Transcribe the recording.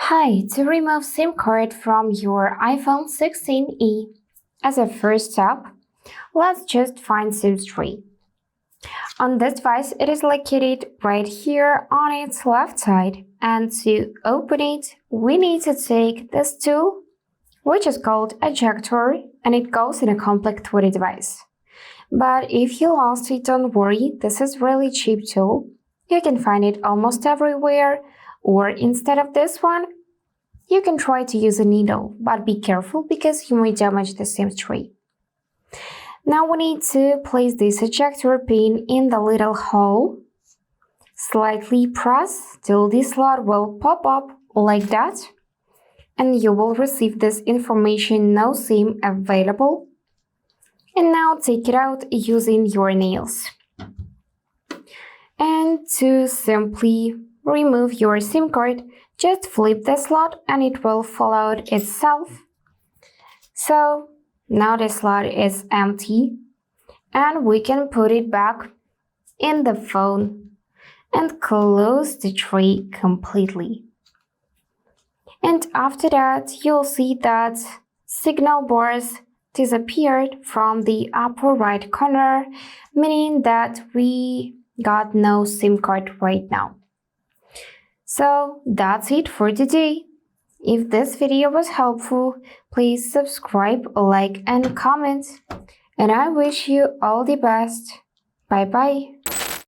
Hi, to remove SIM card from your iPhone 16e, as a first step, let's just find SIM tree. On this device, it is located right here on its left side, and to open it, we need to take this tool, which is called Ejector, and it goes in a complete with the device. But if you lost it, don't worry, this is really cheap tool. You can find it almost everywhere, or instead of this one, you can try to use a needle, but be careful because you may damage the SIM tree. Now we need to place this ejector pin in the little hole. Slightly press till this slot will pop up like that, and you will receive this information: no SIM available. And now take it out using your nails. And to simply remove your SIM card, just flip the slot and it will fall out itself. So now the slot is empty and we can put it back in the phone and close the tray completely. And after that, you'll see that signal bars disappeared from the upper right corner, meaning that we got no SIM card right now. So that's it for today. If this video was helpful, please subscribe, like, and comment. And I wish you all the best. Bye bye.